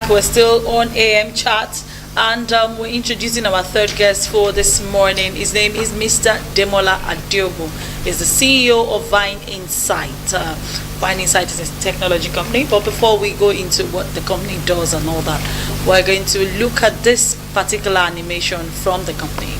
We're still on AM Chat, and we're introducing our third guest for this morning. His name is Mr. Demola Adeogun. He's the CEO of Vineinsight. Vineinsight is a technology company, but before we go into what the company does and all that, we're going to look at this particular animation from the company.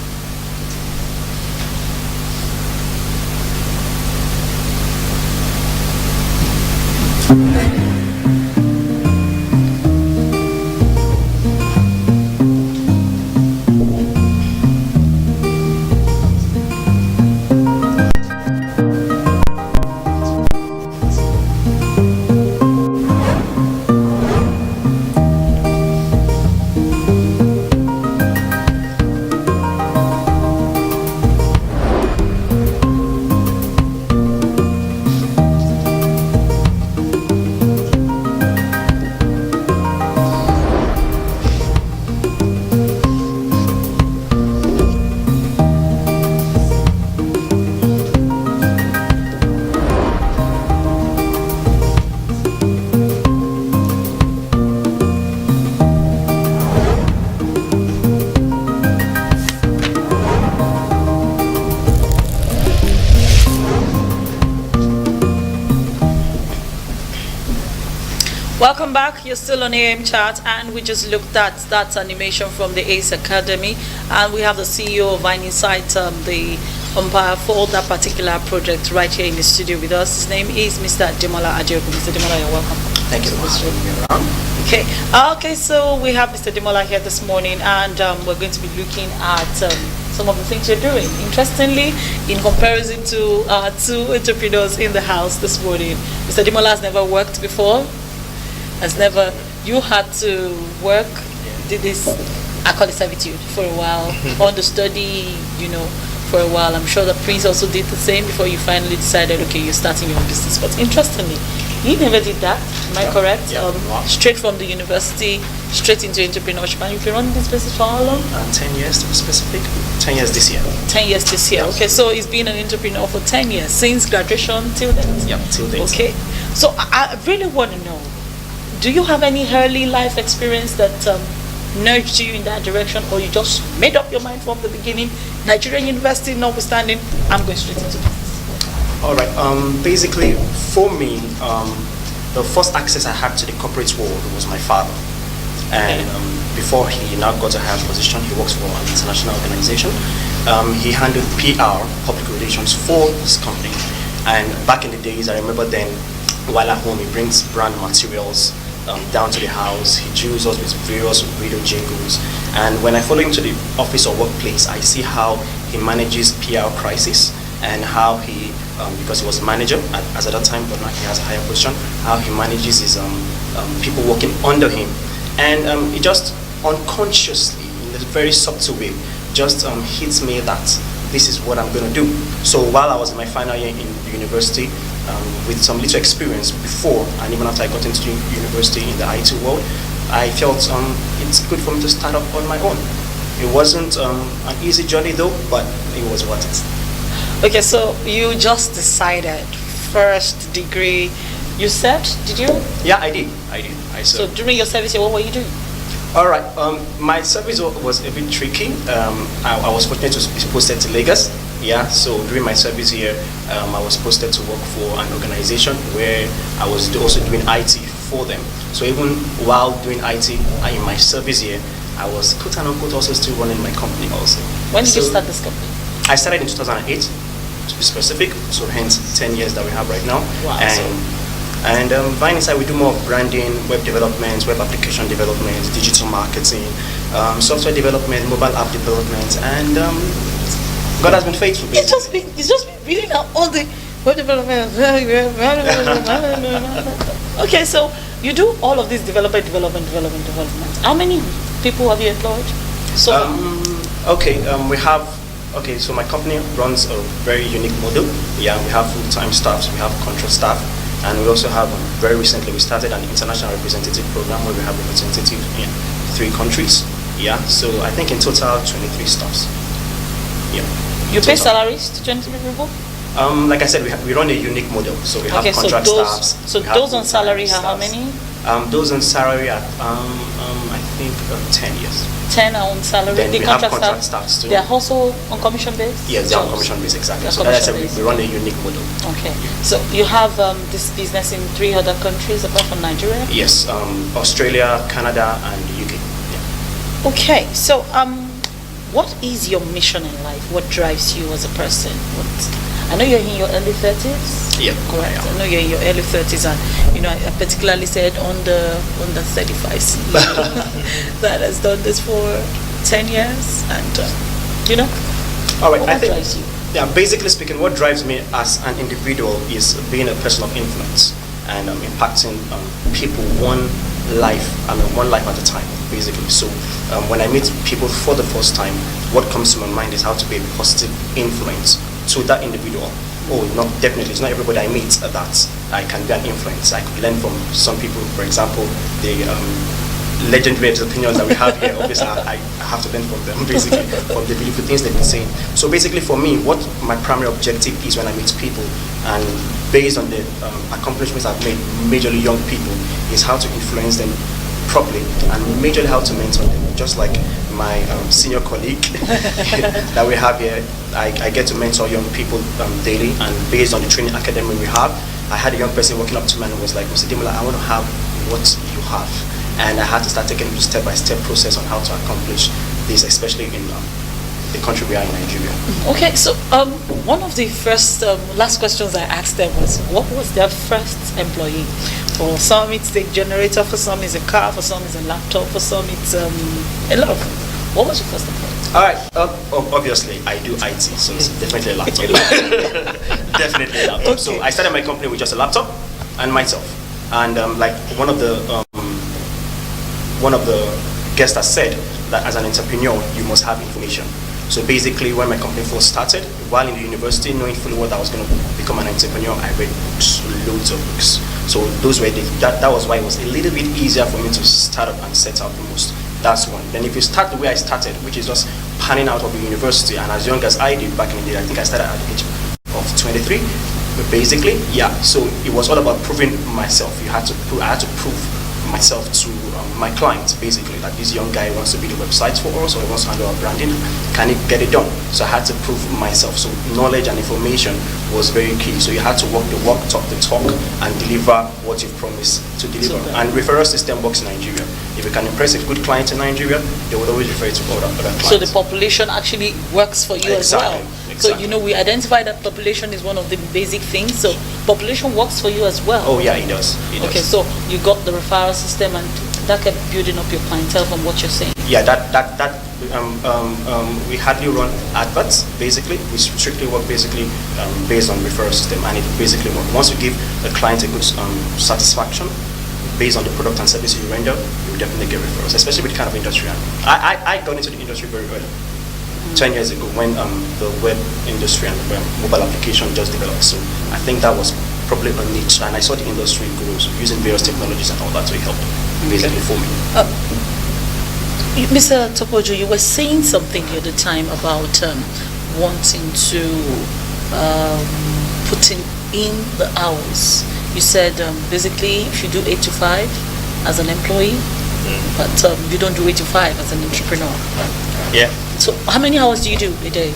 Welcome back. You're still on AM Chat, and we just looked at that animation from the ACE Academy, and we have the CEO of Vineinsight, the umpire for that particular project, right here in the studio with us. His name is Mr. Demola Adeogun. Mr. Demola, you're welcome. Thank you for having me around. Okay, so we have Mr. Demola here this morning, and we're going to be looking at some of the things you're doing. Interestingly, in comparison to our two entrepreneurs in the house this morning, Mr. Demola has never worked before. You had to work, did this, I call it servitude, for a while, understudy, for a while. I'm sure the Prince also did the same before you finally decided, okay, you're starting your own business. But interestingly, he never did that, am I correct? Yeah. Straight from the university, straight into entrepreneurship. And you've been running this business for how long? 10 years to be specific. 10 years this year. 10 years this year. Okay, so he's been an entrepreneur for 10 years, since graduation till then? Yeah, till then. Okay, so I really want to know, do you have any early life experience that nudged you in that direction, or you just made up your mind from the beginning, Nigerian university notwithstanding, I'm going straight into business? All right. Basically, for me, the first access I had to the corporate world was my father. And before he now got a higher position, he works for an international organization. He handled PR, public relations, for this company. And back in the days, I remember then, while at home, he brings brand materials down to the house. He drills us with various radio jingles, and when I follow him to the office or workplace, I see how he manages PR crisis, and how he, because he was a manager at that time, but now he has a higher position, how he manages his people working under him, and it just unconsciously, in a very subtle way, just hits me that this is what I'm going to do. So while I was in my final year in the university, with some little experience before and even after I got into university in the IT world, I felt it's good for me to start up on my own. It wasn't an easy journey though, but it was worth it. Okay, so you just decided, first degree, you said, did you? Yeah, I did. So during your service year, what were you doing? All right, my service was a bit tricky. I was fortunate to be posted to Lagos. Yeah, so during my service year, I was posted to work for an organization where I was also doing IT for them. So even while doing IT in my service year, I was quote unquote also still running my company also. When did you start this company? I started in 2008, to be specific. So hence 10 years that we have right now. Wow. And Vineinsight, we do more of branding, web development, web application development, digital marketing, software development, mobile app development, and God has been faithful. It's just been reading out all the web development. Okay, so you do all of this development. How many people have you employed? So so my company runs a very unique model. Yeah, we have full-time staffs, we have contract staff, and we also have, very recently, we started an international representative program where we have representatives in 3 countries. Yeah, so I think in total 23 staffs. Yeah. You pay salaries to 23 people? Like I said, we run a unique model, so we have contract staffs. So those on salary are how many? Those on salary are, I think, 10 years. 10 are on salary. Then The we have contract staffs too. They are also on commission base? Yes, they are on commission base, exactly. They're So that's commission why based. we run a unique model. Okay. So you have this business in 3 other countries apart from Nigeria? Yes, Australia, Canada, and the UK. Yeah. Okay. So what is your mission in life? What drives you as a person? I know you're in your early 30s. Yeah, Correct. I am. I know you're in your early 30s, and I particularly said under 35 that has done this for 10 years, and All right, what I think, drives you? yeah, basically speaking, what drives me as an individual is being a person of influence and impacting people one life at a time, basically. So when I meet people for the first time, what comes to my mind is how to be a positive influence to that individual. Oh, not definitely. It's not everybody I meet that I can be an influence. I could learn from some people. For example, the legendary opinions that we have here. Obviously, I have to learn from them, basically, from the beautiful things they've been saying. So basically, for me, what my primary objective is when I meet people, and based on the accomplishments I've made, majorly young people, is how to influence them properly and majorly how to mentor them. Just like my senior colleague that we have here, I get to mentor young people daily, and based on the training academy we have, I had a young person walking up to me and was like, Mr. Demola, I want to have what you have. And I had to start taking a step-by-step process on how to accomplish this, especially in the country we are in, Nigeria. Okay, so one of the first last questions I asked them was, what was their first employee? For some it's the generator, for some it's a car, for some it's a laptop, for some it's a lot of things. What was your first employee? All right, obviously I do IT, so it's definitely a laptop. Definitely a laptop. Okay. So I started my company with just a laptop and myself. And like one of the guests has said that as an entrepreneur, you must have information. So basically, when my company first started, while in the university, knowing fully what I was going to become an entrepreneur, I read books, loads of books. So those were that was why it was a little bit easier for me to start up and set out the most. That's one. Then if you start the way I started, which is just panning out of the university, and as young as I did back in the day, I think I started at the age of 23. But basically, yeah. So it was all about proving myself. I had to prove myself to my clients, basically, that this young guy wants to build websites for us, or he wants to handle our branding. Can he get it done? So I had to prove myself. So knowledge and information was very key. So you had to walk the walk, talk the talk, and deliver what you've promised to deliver. Super. And referral system works in Nigeria. If you can impress a good client in Nigeria, they would always refer you to other clients. So the population actually works for you as well. Exactly. So we identify that population is one of the basic things. So population works for you as well. Oh yeah, it does. Okay, so you got the referral system, and that kept building up your clientele from what you're saying. Yeah, we hardly run adverts. Basically, we strictly work basically based on referral system, and it basically works. Once you give a client a good satisfaction based on the product and service you render, you will definitely get referrals, especially with the kind of industry I'm in. I got into the industry very early. 10 years ago, when the web industry and the mobile application just developed. So I think that was probably a niche, and I saw the industry grow using various technologies and all that to help basically for me. Mr. Topojo, you were saying something the other time about wanting to putting in the hours. You said basically if you do 8 to 5 as an employee, but you don't do 8 to 5 as an entrepreneur. Yeah. So how many hours do you do a day?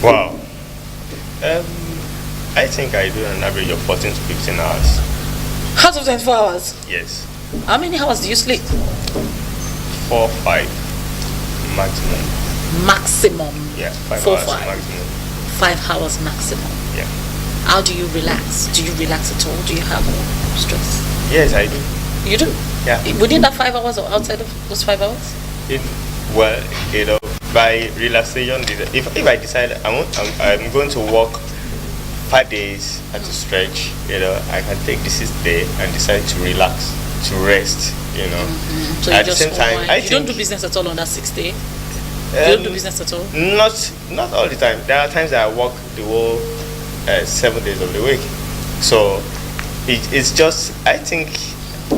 Wow. I think I do an average of 14 to 15 hours. Out of 24 hours? Yes. How many hours do you sleep? 4, 5 maximum. Maximum. Yeah, 5 4, hours 5. maximum. 5 hours maximum. Yeah. How do you relax? Do you relax at all? Do you have stress? Yes, I do. You do? Yeah. Within that 5 hours or outside of those 5 hours? Well, by relaxation, if I decide I'm going to work 5 days and to stretch, I can take the 6th day and decide to relax, to rest, Mm-hmm. So At you the just same time, unwind. I You don't do think- business at all on that 6th day? You don't do business at all? Not all the time. There are times that I work the whole 7 days of the week. So it's just, I think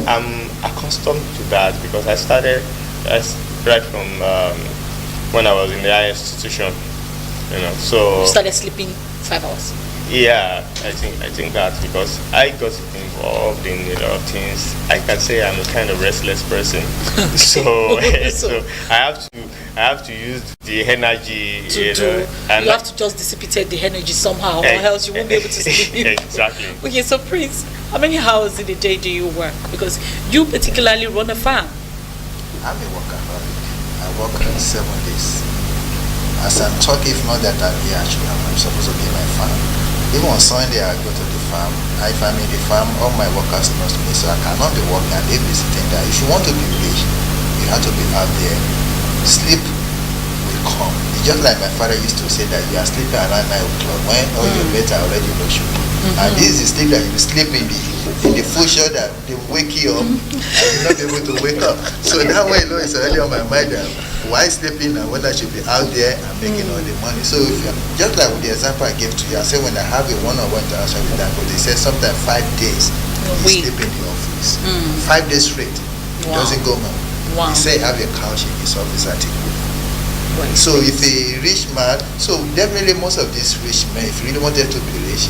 I'm accustomed to that because I started right from when I was in the higher institution, So You started sleeping 5 hours? Yeah, I think that because I got involved in a lot of things. I can say I'm a kind of restless person. So so I have to use the energy, and you have to just dissipate the energy somehow, or else you won't be able to sleep. Exactly. Okay, so Prince, how many hours in a day do you work? Because you particularly run a farm. I'm a workaholic. I work 7 days. As I'm talking, if not that I'm here, actually, I'm supposed to be in my farm. Even on Sunday, I go to the farm. If I'm in the farm, all my workers know me, so I cannot be working and they be sitting there. If you want to be rich, you have to be out there. Sleep will come. It's just like my father used to say that you are sleeping around 9 o'clock when all your mates are already rushing. And this is the sleep that you sleep in the full show that they wake you up and you're not able to wake up. So that way, it's already on my mind that why sleeping and when I should be out there and making all the money. So if you just like with the example I gave to you, I said when I have a one-on-one interaction with them, but they said sometimes 5 days he sleep in the office. 5 days straight. He doesn't go home. Wow. He said have a couch in his office at home. So if a rich man, so definitely most of these rich men, if you really wanted to be rich,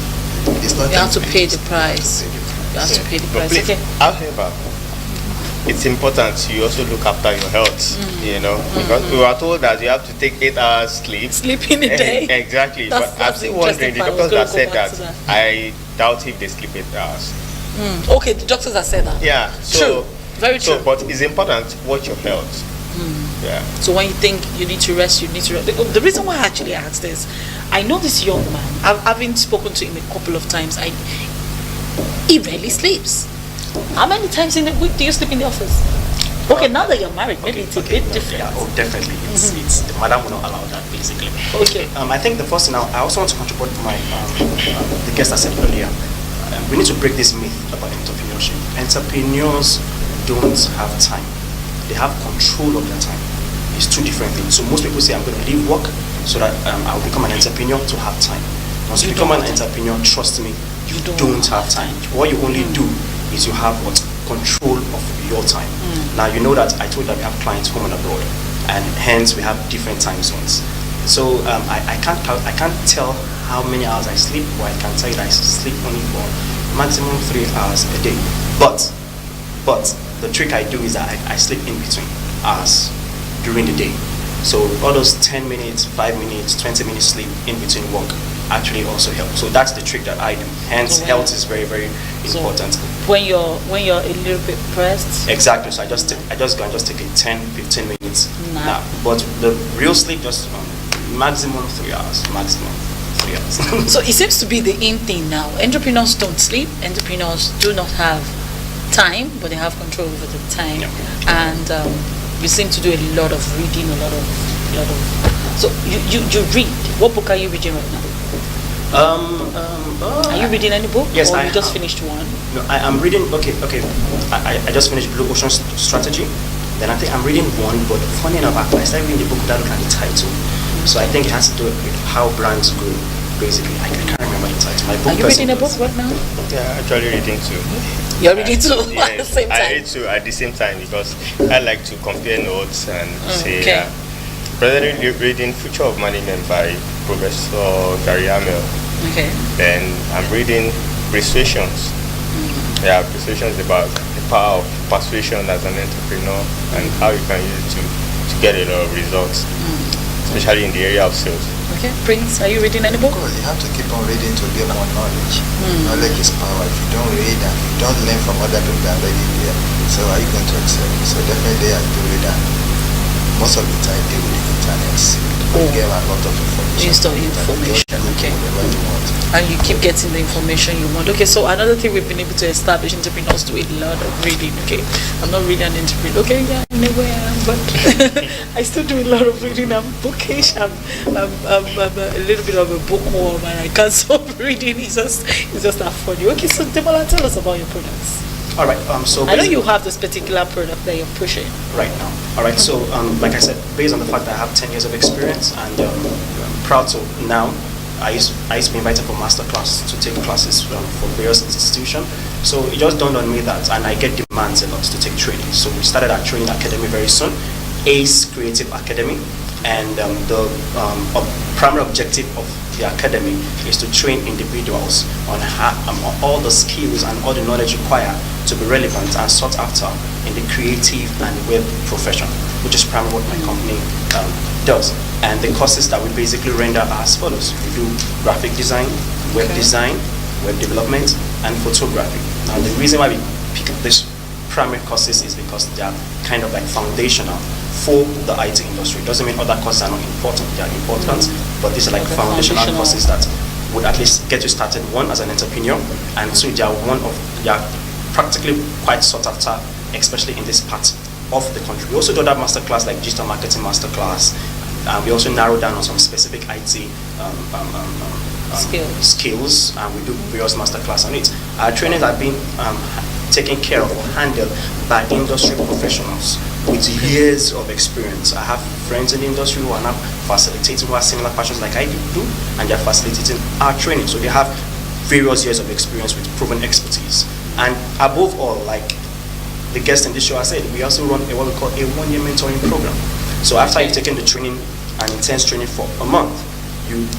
it's not. You have to pay the price. You have to pay the price. Please, Okay. however, it's important you also look after your health, because we were told that you have to take 8 hours sleep. Sleep in a day. Exactly. That's But I'm still wondering, the doctors that said that, I doubt if they sleep 8 hours. Okay, the doctors have said that. Yeah. True. Very true. So, but it's important, watch your health. Yeah. So when you think you need to rest, you need to rest. The reason why I actually asked this, I know this young man. Having spoken to him a couple of times, he rarely sleeps. How many times in a week do you sleep in the office? Okay, now that you're married, maybe it's a bit different. Yeah, definitely. It's the madam will not allow that, basically. Okay. I think the first thing I also want to contribute to my the guest I said earlier. We need to break this myth about entrepreneurship. Entrepreneurs don't have time. They have control of their time. It's 2 different things. So most people say I'm going to leave work so that I'll become an entrepreneur to have time. Once you become an entrepreneur, trust me, you don't have time. What you only do is you have what control of your time. Now you know that I told you that we have clients home and abroad, and hence we have different time zones. So I can't tell how many hours I sleep, but I can tell you that I sleep only for maximum 3 hours a day. But the trick I do is that I sleep in between hours during the day. So all those 10 minutes, 5 minutes, 20 minutes sleep in between work actually also help. So that's the trick that I do. Hence, health is very, very important. When you're a little bit pressed. Exactly. So I just go and just take a 10, 15 minutes nap. But the real sleep just maximum 3 hours. Maximum 3 hours. So it seems to be the in thing now. Entrepreneurs don't sleep. Entrepreneurs do not have time, but they have control over the time. And you seem to do a lot of reading, a lot of. So you read. What book are you reading right now? Are you reading any book? Yes, or you just finished one? No, I'm reading. Okay. I just finished Blue Ocean Strategy. Then I think I'm reading one, but funny enough, I started reading the book without looking at the title. So I think it has to do with how brands grow. Basically, I can't remember the title. My book. Are you reading a book right now? Yeah, actually reading too. You're reading too at the same time. I read too at the same time because I like to compare notes and say. Okay. Presently reading Future of Management by Professor Gary Hamel. Okay. Then I'm reading Persuasions. Yeah, Persuasions about the power of persuasion as an entrepreneur and how you can use it to get a lot of results, especially in the area of sales. Okay, Prince, are you reading any book? Of course, you have to keep on reading to get more knowledge. Knowledge is power. If you don't read and you don't learn from other people that are already there, so are you going to excel? So definitely I do read, and most of the time they with the internet. You get a lot of information. Okay. And you keep getting the information you want. Okay, so another thing we've been able to establish, entrepreneurs do a lot of reading. Okay, I'm not really an entrepreneur. Okay, yeah, in a way I am, but I still do a lot of reading. I'm bookish. I'm a little bit of a bookworm, and I can't stop reading. It's just that funny. Okay, so Demola, tell us about your products. All right. So I know you have this particular product that you're pushing right now. All right. So like I said, based on the fact that I have 10 years of experience, and I'm proud to now. I used to be invited for master class to take classes for various institutions. So it just dawned on me that, and I get demands a lot to take training. So we started our training academy very soon, ACE Creative Academy, and the primary objective of the academy is to train individuals on all the skills and all the knowledge required to be relevant and sought after in the creative and web profession, which is primarily what my company does. And the courses that we basically render are as follows. We do graphic design, web design, web development, and photography. Now, the reason why we pick up these primary courses is because they are kind of like foundational for the IT industry. It doesn't mean other courses are not important. They are important, but these are like foundational courses that would at least get you started, one, as an entrepreneur, and two, they are practically quite sought after, especially in this part of the country. We also do that masterclass like digital marketing masterclass. We also narrow down on some specific IT skills, and we do various masterclass on it. Our trainings are being taken care of or handled by industry professionals with years of experience. I have friends in the industry who are now facilitating, who have similar passions like I do, and they're facilitating our training. So they have various years of experience with proven expertise. And above all, like the guest in this show has said, we also run what we call a one-year mentoring program. So after you've taken the training, an intense training for a month,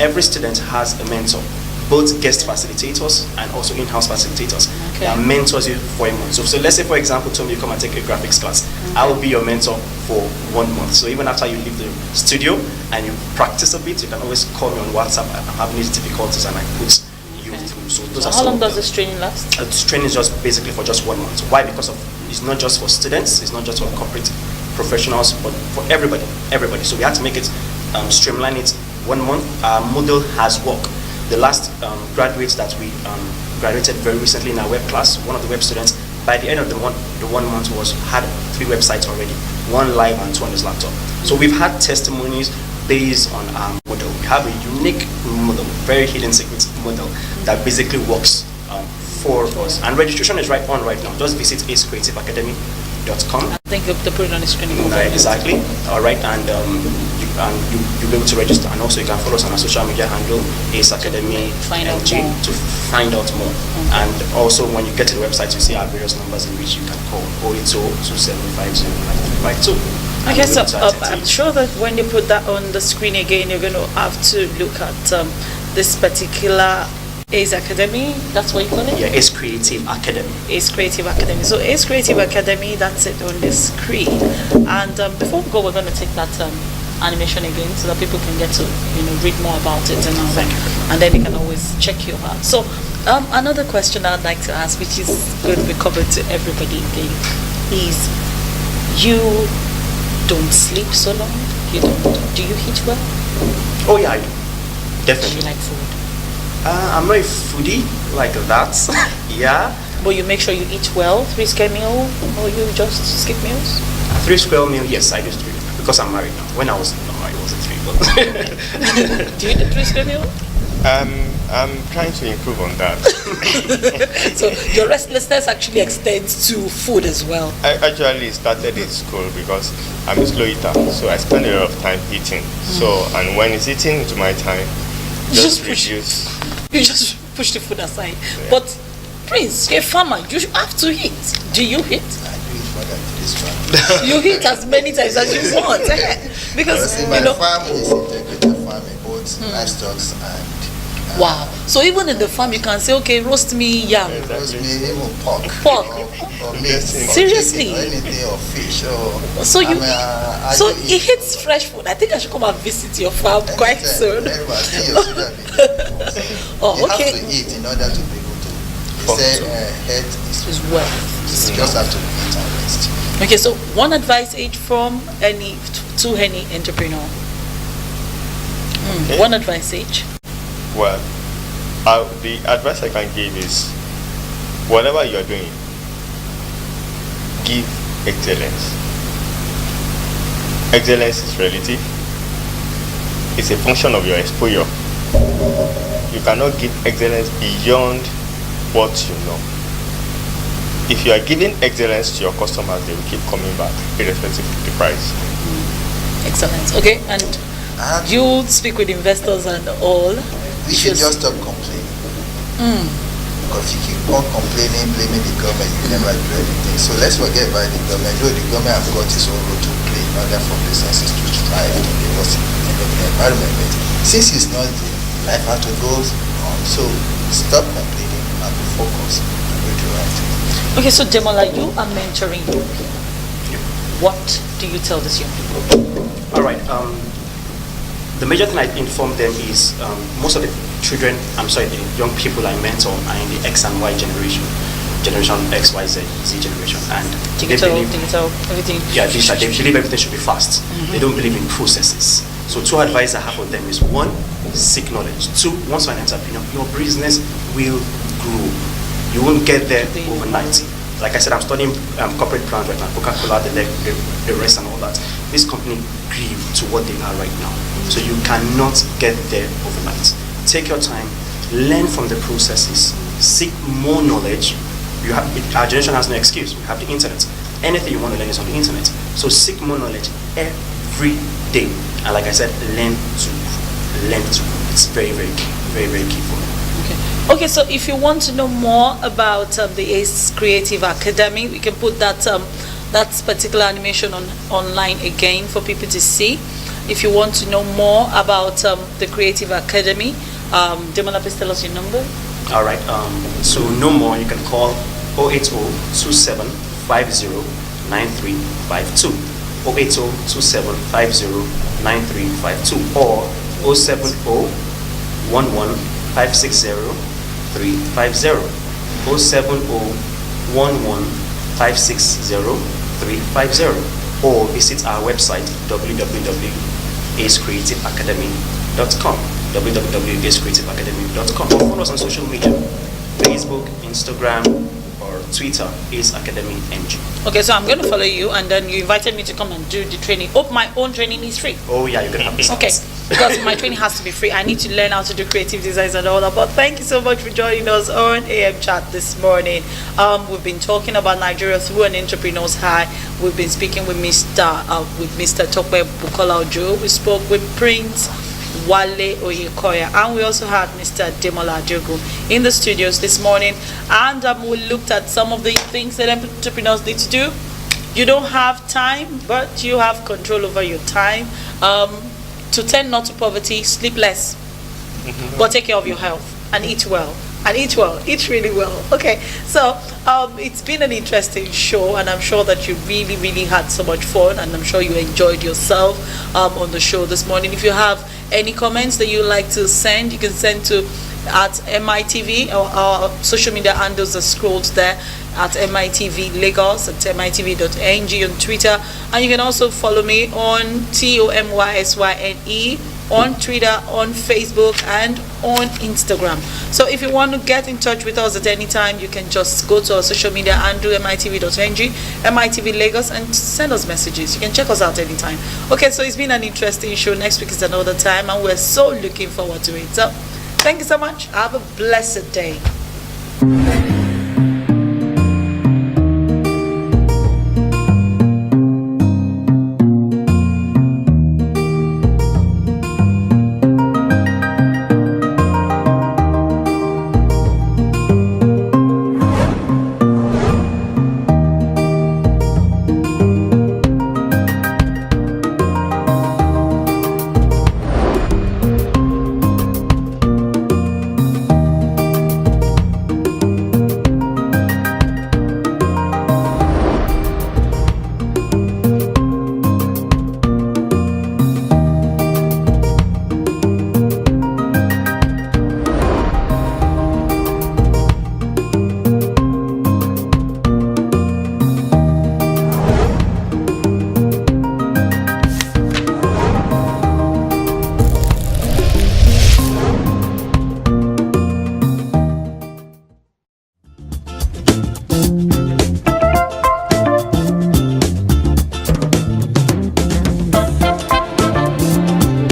every student has a mentor, both guest facilitators and also in-house facilitators. That mentors you for a month. So let's say, for example, Tom, you come and take a graphics class. I will be your mentor for 1 month. So even after you leave the studio and you practice a bit, you can always call me on WhatsApp. I'm having these difficulties, and I put you through. So how long does this training last? This training is just basically for just 1 month. Why? Because it's not just for students, it's not just for corporate professionals, but for everybody. So we had to make it streamline it. 1 month. Our model has worked. The last graduates that we graduated very recently in our web class, one of the web students, by the end of the 1 month had 3 websites already, 1 live and 2 on his laptop. So we've had testimonies based on our model. We have a unique model, very hidden secret model that basically works for us. And registration is right now. Just visit acecreativeacademy.com. I think you'll put it on the screen. Exactly. All right, and you'll be able to register, and also you can follow us on our social media handle, Ace Academy NG, to find out more. And also when you get to the website, you see our various numbers in which you can call 080-2750-9352. Okay, so I'm sure that when you put that on the screen again, you're going to have to look at this particular Ace Academy, that's what you call it? Yeah, Ace Creative Academy. Ace Creative Academy. So Ace Creative Academy, that's it on the screen. And before we go, we're going to take that animation again so that people can get to read more about it and then you can always check you out. So another question I'd like to ask, which is going to be covered to everybody again, is you don't sleep so long? Do you eat well? Oh yeah, I do. Definitely. Do you like food? I'm not a foodie like that. Yeah. But you make sure you eat well, 3 square meal, or you just skip meals? 3 square meal, yes, I do 3. Because I'm married now. When I was not married, it wasn't 3. But do you eat 3 square meal? I'm trying to improve on that. So your restlessness actually extends to food as well. I actually started in school because I'm a slow eater, so I spend a lot of time eating. So, and when it's eating into my time, You just push the food aside. Yeah. But Prince, you're a farmer. You have to eat. Do you eat? I do eat more than 3 times. You eat as many times as you want. Because my farm is integrated farming, both livestock and wow. So even in the farm you can say, okay, roast me yam. Roast me even pork. Or meat. Seriously? Or anything, or fish. So he eats fresh food. I think I should come and visit your farm quite soon. Oh, okay. You have to eat in order to be able to. They say health is wealth. You just have to eat and rest. Okay, so one advice each from to any entrepreneur. Okay. One advice each. Well, the advice I can give is, whatever you are doing, give excellence. Excellence is relative. It's a function of your exposure. You cannot give excellence beyond what you know. If you are giving excellence to your customers, they will keep coming back, irrespective of the price. Excellence. Okay, and you speak with investors and all. We should just stop complaining. Because if you keep on complaining, blaming the government, you never do anything. So let's forget about the government. Though the government has got its own role to play in order for businesses to thrive in the environment. But since it's not life has to go on. So stop complaining and be focused and do the right thing. Okay, so Demola, you are mentoring young people. What do you tell these young people? All right. The major thing I inform them is most of the young people I mentor are in the X and Y generation X, Y, Z generation, and digital, everything. Yeah, digital. They believe everything should be fast. They don't believe in processes. So two advice I have for them is: one, seek knowledge. Two, once you're an entrepreneur, your business will grow. You won't get there overnight. Like I said, I'm studying corporate plans right now, Coca-Cola, the rest and all that. This company grew to what they are right now. So you cannot get there overnight. Take your time, learn from the processes, seek more knowledge. Our generation has no excuse. We have the internet. Anything you want to learn is on the internet. So seek more knowledge every day. And like I said, learn to. It's very, very key. Very, very key for me. Okay, so if you want to know more about the ACE Creative Academy, we can put that particular animation online again for people to see. If you want to know more about the Creative Academy, Demola, please tell us your number. All right. So no more, you can call 080-2750-9352, 080-2750-9352, or 070-11-560-350, 070-11-560-350, or visit our website www.acecreativeacademy.com, www.acecreativeacademy.com, or follow us on social media, Facebook, Instagram, or Twitter, Ace Academy NG. Okay, so I'm going to follow you, and then you invited me to come and do the training. Hope my own training is free. Oh yeah, you're going to have this. Okay, because my training has to be free. I need to learn how to do creative designs and all that. But thank you so much for joining us on AM Chat this morning. We've been talking about Nigeria through an entrepreneur's high. We've been speaking with Mr. Tokwe Bukola Ojo. We spoke with Prince Wale Oyekoya, and we also had Mr. Demola Adeogun in the studios this morning, and we looked at some of the things that entrepreneurs need to do. You don't have time, but you have control over your time. To tend not to poverty, sleep less, but take care of your health and eat well. Eat really well. Okay, so it's been an interesting show, and I'm sure that you really, really had so much fun, and I'm sure you enjoyed yourself on the show this morning. If you have any comments that you'd like to send, you can send to at MITV, or our social media handles are scrolled there at MITV Lagos, at mitv.ng on Twitter, and you can also follow me on TOMYSYNE on Twitter, on Facebook, and on Instagram. So if you want to get in touch with us at any time, you can just go to our social media and do mitv.ng, MITV Lagos, and send us messages. You can check us out anytime. Okay, so it's been an interesting show. Next week is another time, and we're so looking forward to it. So thank you so much. Have a blessed day.